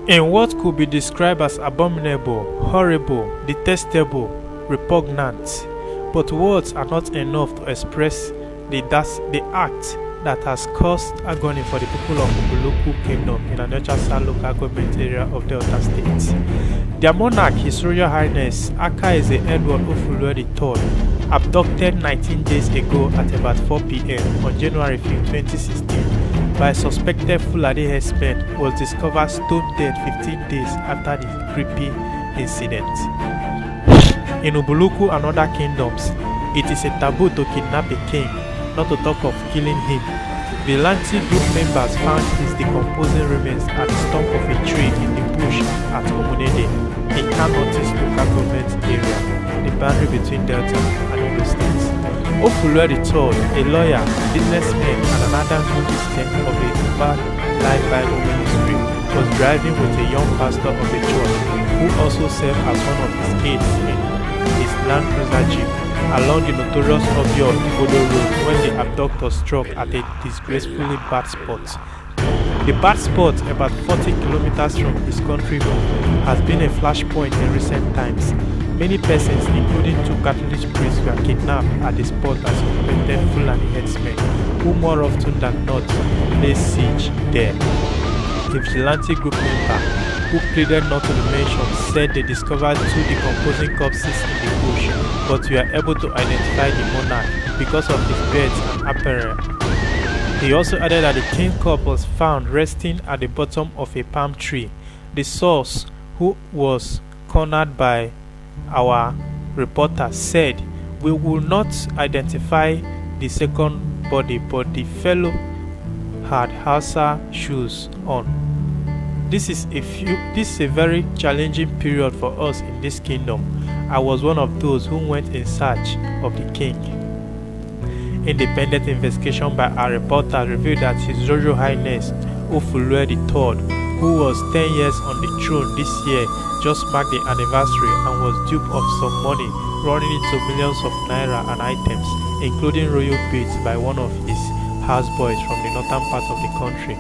In what could be described as abominable, horrible, detestable, repugnant, but words are not enough to express the act that has caused agony for the people of Ubulu Uku Kingdom in Anachasa local government area of Delta State. Their monarch, His Royal Highness Akaeze Edward Ofulue III, abducted 19 days ago at about 4 p.m. on January 5, 2016 by suspected Fulani herdsmen, was discovered stone dead 15 days after the creepy incident. In Ubulu Uku and other kingdoms, it is a taboo to kidnap a king, not to talk of killing him. Vigilante group members found his decomposing remains at the stump of a tree in the bush at Omunede, in Kanotis local government area, the boundary between Delta and Edo States. Ofulue III, a lawyer, businessman, and an ardent Christian of the Ubulu Life Bible Ministry, was driving with a young pastor of the church, who also served as one of his aides in his Land Cruiser Jeep, along the notorious Obi Of Ubulu road when the abductor struck at a disgracefully bad spot. The bad spot, about 40 kilometers from his country home, has been a flashpoint in recent times. Many persons, including 2 Catholic priests, were kidnapped at the spot by suspected Fulani herdsmen, who more often than not lay siege there. The vigilante group member, who pleaded not to be mentioned, said they discovered 2 decomposing corpses in the bush, but were able to identify the monarch because of his beards and apparel. He also added that the king's corpse was found resting at the bottom of a palm tree. The source, who was cornered by our reporter, said, "We will not identify the second body, but the fellow had Hausa shoes on." This is a very challenging period for us in this kingdom. I was one of those who went in search of the king. Independent investigation by our reporter revealed that His Royal Highness Ofulue III, who was 10 years on the throne this year, just marked the anniversary and was duped of some money running into millions of naira and items, including royal beads, by one of his houseboys from the northern part of the country.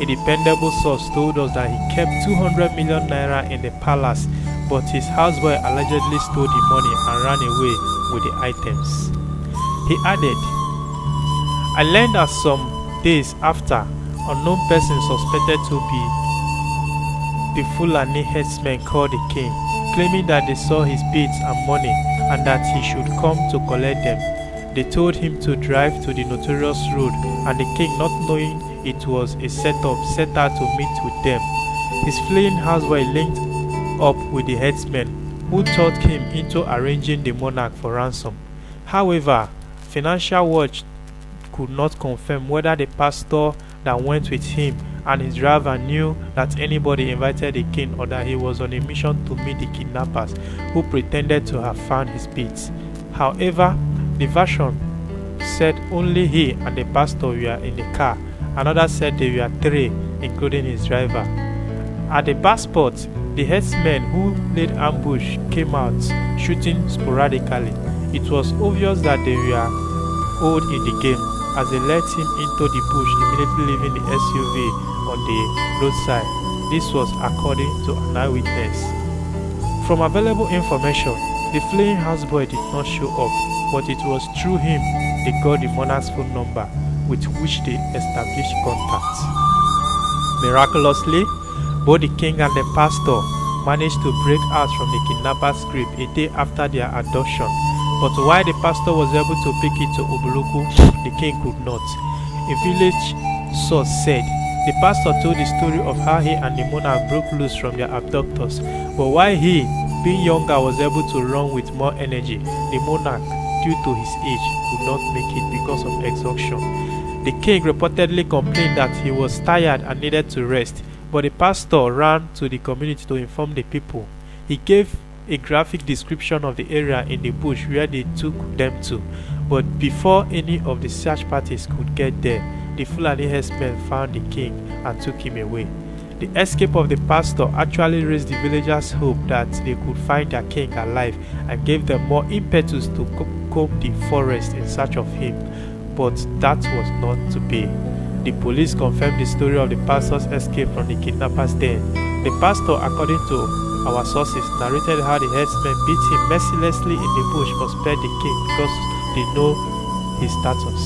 A dependable source told us that he kept 200 million naira in the palace, but his houseboy allegedly stole the money and ran away with the items. He added, "I learned that some days after, unknown persons suspected to be the Fulani herdsmen called the king, claiming that they saw his beads and money and that he should come to collect them. They told him to drive to the notorious road, and the king, not knowing it was a setup, set out to meet with them. His fleeing houseboy linked up with the herdsmen, who talked him into arranging the monarch for ransom. However, Financial Watch could not confirm whether the pastor that went with him and his driver knew that anybody invited the king, or that he was on a mission to meet the kidnappers who pretended to have found his beads. However, the version said only he and the pastor were in the car. Another said they were 3, including his driver. At the bar spot, the herdsmen who laid ambush came out, shooting sporadically. It was obvious that they were old in the game, as they led him into the bush, immediately leaving the SUV on the roadside. This was according to an eyewitness. From available information, the fleeing houseboy did not show up, but it was through him they got the monarch's phone number, with which they established contact. Miraculously, both the king and the pastor managed to break out from the kidnappers' grip a day after their abduction. But while the pastor was able to pick it to Ubulu Uku, the king could not. A village source said the pastor told the story of how he and the monarch broke loose from their abductors, but while he, being younger, was able to run with more energy, the monarch, due to his age, could not make it because of exhaustion. The king reportedly complained that he was tired and needed to rest, but the pastor ran to the community to inform the people. He gave a graphic description of the area in the bush where they took them to, but before any of the search parties could get there, the Fulani herdsmen found the king and took him away. The escape of the pastor actually raised the villagers' hope that they could find their king alive and gave them more impetus to comb the forest in search of him, but that was not to be. The police confirmed the story of the pastor's escape from the kidnappers then, The pastor, according to our sources, narrated how the herdsmen beat him mercilessly in the bush but spared the king because they know his status.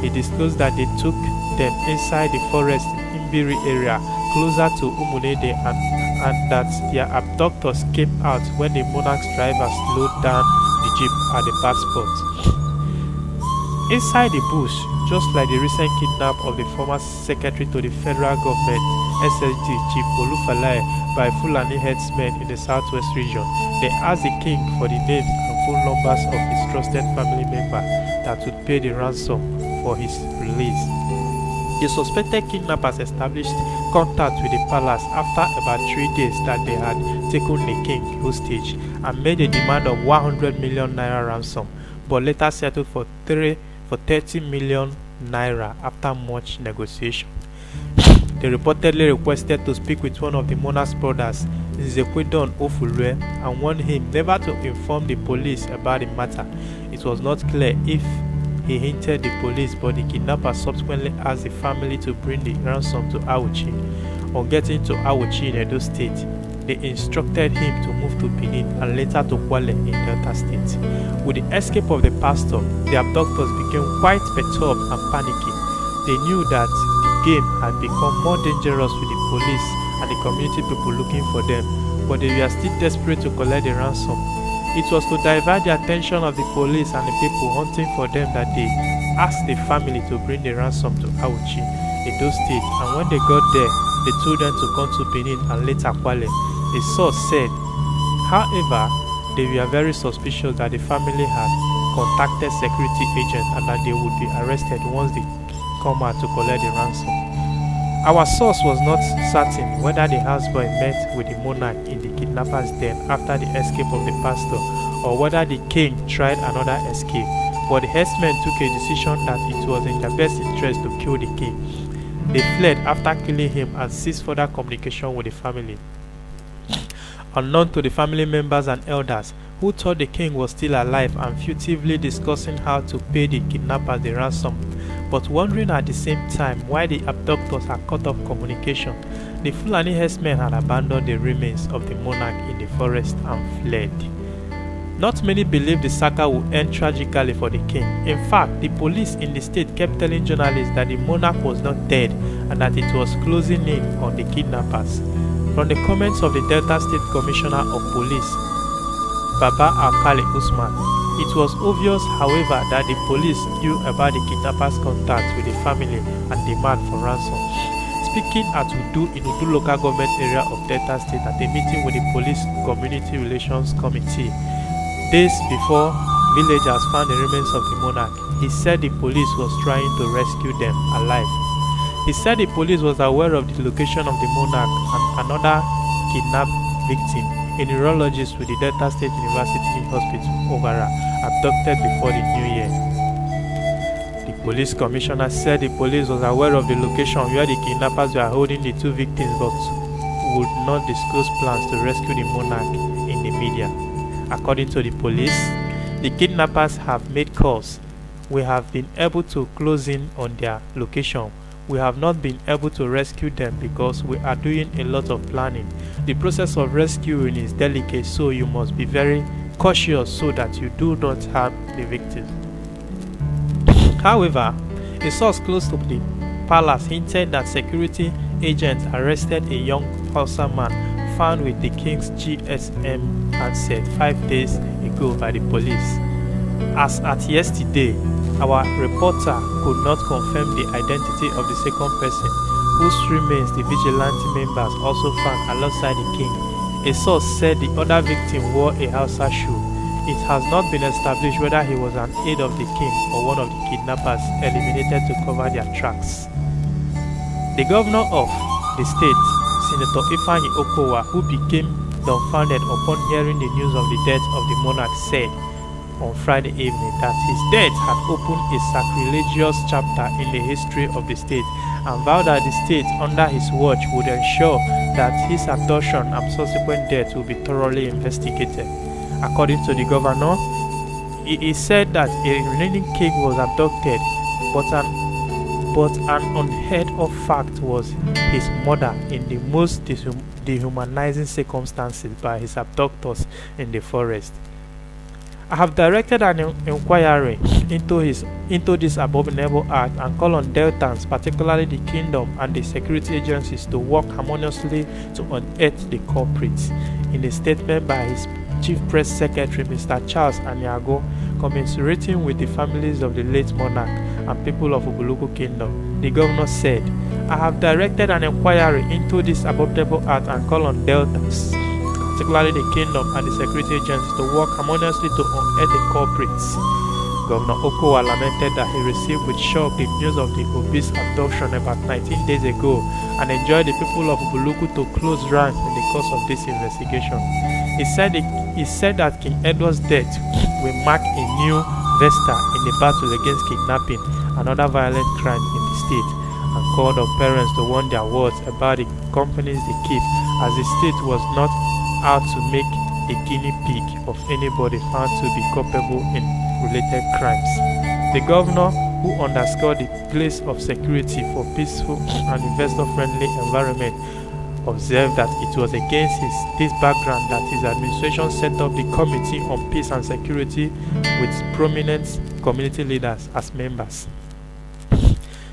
He disclosed that they took them inside the forest in Imbiri area, closer to Umunede, and that their abductors came out when the monarch's driver slowed down the jeep at the bad spot. Inside the bush, just like the recent kidnap of the former secretary to the federal government, SSD Chief Olufalae, by Fulani herdsmen in the southwest region, they asked the king for the names and phone numbers of his trusted family member that would pay the ransom for his release. The suspected kidnappers established contact with the palace after about 3 days that they had taken the king hostage and made a demand of 100 million naira ransom, but later settled for 30 million naira after much negotiation. They reportedly requested to speak with one of the monarch's brothers, Nzekwedon Ofulue, and warned him never to inform the police about the matter. It was not clear if he hinted the police, but the kidnappers subsequently asked the family to bring the ransom to Auchi. On getting to Auchi in Edo State, they instructed him to move to Benin and later to Kwale in Delta State. With the escape of the pastor, the abductors became quite perturbed and panicky. They knew that the game had become more dangerous with the police and the community people looking for them, but they were still desperate to collect the ransom. It was to divert the attention of the police and the people hunting for them that they asked the family to bring the ransom to Auchi, Edo State, and when they got there, they told them to come to Benin and later Kwale. A source said, however, they were very suspicious that the family had contacted security agents and that they would be arrested once they come out to collect the ransom. Our source was not certain whether the houseboy met with the monarch in the kidnappers' den after the escape of the pastor, or whether the king tried another escape, but the herdsmen took a decision that it was in their best interest to kill the king. They fled after killing him and ceased further communication with the family. Unknown to the family members and elders, who thought the king was still alive and futilely discussing how to pay the kidnappers the ransom, but wondering at the same time why the abductors had cut off communication, the Fulani herdsmen had abandoned the remains of the monarch in the forest and fled. Not many believed the saga would end tragically for the king. In fact, the police in the state kept telling journalists that the monarch was not dead and that it was closing in on the kidnappers. From the comments of the Delta State Commissioner of Police, Baba Alkali Usman, it was obvious, however, that the police knew about the kidnappers' contact with the family and demand for ransom. Speaking at Udu in Udu local government area of Delta State at a meeting with the Police Community Relations Committee, days before villagers found the remains of the monarch, he said the police was trying to rescue them alive. He said the police was aware of the location of the monarch and another kidnapped victim, a neurologist with the Delta State University Hospital, Ovara, abducted before the new year. The police commissioner said the police was aware of the location where the kidnappers were holding the two victims but would not disclose plans to rescue the monarch in the media. According to the police, the kidnappers have made calls. We have been able to close in on their location. We have not been able to rescue them because we are doing a lot of planning. The process of rescuing is delicate, so you must be very cautious so that you do not harm the victims. However, a source close to the palace hinted that security agents arrested a young Hausa man found with the king's GSM handset 5 days ago by the police. As at yesterday, our reporter could not confirm the identity of the second person, whose remains the vigilante members also found alongside the king. A source said the other victim wore a Hausa shoe. It has not been established whether he was an aide of the king or one of the kidnappers eliminated to cover their tracks. The governor of the state, Senator Ifeanyi Okowa, who became dumbfounded upon hearing the news of the death of the monarch, said on Friday evening that his death had opened a sacrilegious chapter in the history of the state and vowed that the state under his watch would ensure that his abduction and subsequent death will be thoroughly investigated. According to the governor, he said that a reigning king was abducted, but an But an unheard of fact was his murder in the most dehumanizing circumstances by his abductors in the forest. I have directed an inquiry into this abominable act and call on Deltans, particularly the kingdom and the security agencies, to work harmoniously to unearth the culprits. In a statement by his Chief Press Secretary, Mr. Charles Aniago, commiserating with the families of the late monarch and people of Ubulu Uku Kingdom, the governor said, I have directed an inquiry into this abominable act and call on Deltans, particularly the kingdom and the security agencies, to work harmoniously to unearth the culprits. Governor Okowa lamented that he received with shock the news of the Obi's abduction about 19 days ago and enjoined the people of Ubulu Uku to close ranks in the course of this investigation. He said that King Edward's death will mark a new vesta in the battle against kidnapping and other violent crimes in the state, and called on parents to warn their wards about the companies they keep, as the state was not out to make a guinea pig of anybody found to be culpable in related crimes. The governor, who underscored the place of security for peaceful and investor-friendly environment, observed that it was against this background that his administration set up the Committee on Peace and Security with prominent community leaders as members.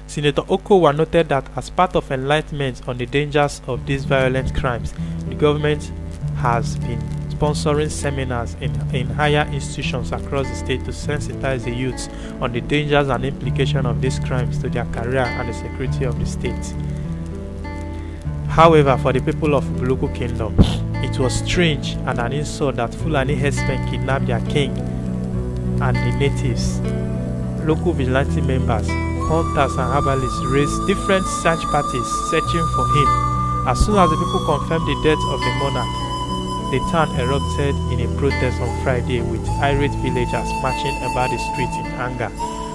Senator Okowa noted that as part of enlightenment on the dangers of these violent crimes, the government has been sponsoring seminars in higher institutions across the state to sensitize the youths on the dangers and implications of these crimes to their career and the security of the state. However, for the people of Ubulu Uku Kingdom, it was strange and an insult that Fulani herdsmen kidnapped their king and the natives. Local vigilante members, hunters and herbalists raised different search parties searching for him. As soon as the people confirmed the death of the monarch, the town erupted in a protest on Friday with irate villagers marching about the streets in anger.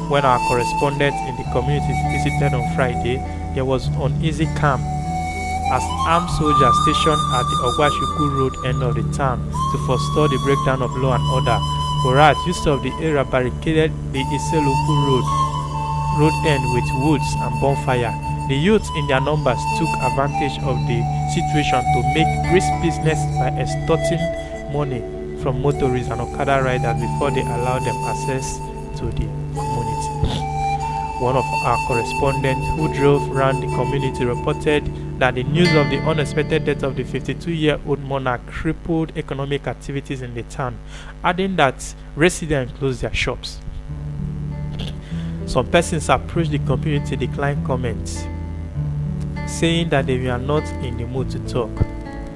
When our correspondent in the community visited on Friday, there was uneasy calm as armed soldiers stationed at the Ogbashuku Road end of the town to forestall the breakdown of law and order. Whereas use of the area barricaded the Iseluku road end with woods and bonfire. The youths in their numbers took advantage of the situation to make brisk business by extorting money from motorists and Okada riders before they allowed them access to the community. One of our correspondents who drove around the community reported that the news of the unexpected death of the 52-year-old monarch crippled economic activities in the town, adding that residents closed their shops. Some persons approached the community to decline comments, saying that they were not in the mood to talk.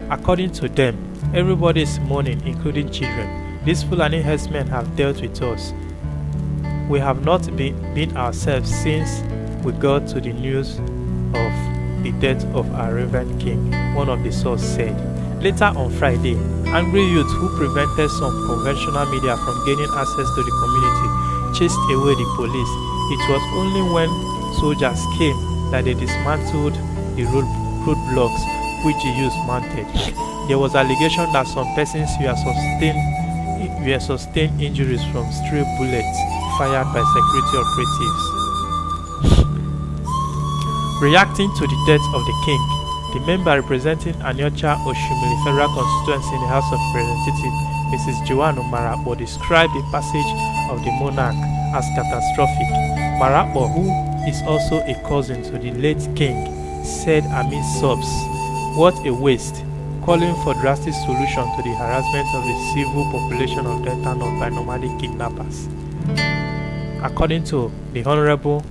According to them, everybody is mourning, including children. These Fulani herdsmen have dealt with us. We have not been ourselves since we got to the news of the death of our reverend king, one of the sources said. Later on Friday, angry youths who prevented some conventional media from gaining access to the community chased away the police. It was only when soldiers came that they dismantled the roadblocks which the youths mounted. There was allegation that some persons were sustained injuries from stray bullets fired by security operatives. Reacting to the death of the king, the member representing Anyocha Oshimili Federal Constituency in the House of Representatives, Mrs. Joanne Marapo, described the passage of the monarch as catastrophic. Marapo, who is also a cousin to the late king, said amid sobs, "What a waste," calling for drastic solution to the harassment of the civil population of Delta North by nomadic kidnappers. According to the Honorable,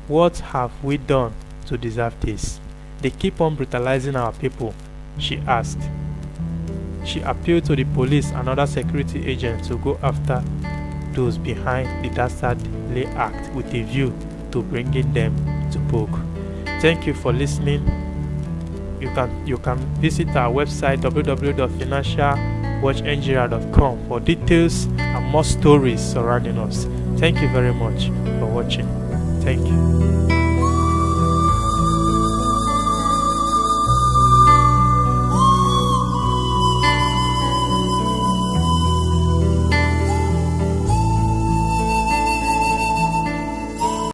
what have we done to deserve this? They keep on brutalizing our people, she asked. She appealed to the police and other security agents to go after those behind the dastardly act with a view to bringing them to book. Thank you for listening. You can visit our website www.financialwatchnigeria.com for details and more stories surrounding us. Thank you very much for watching. Thank you.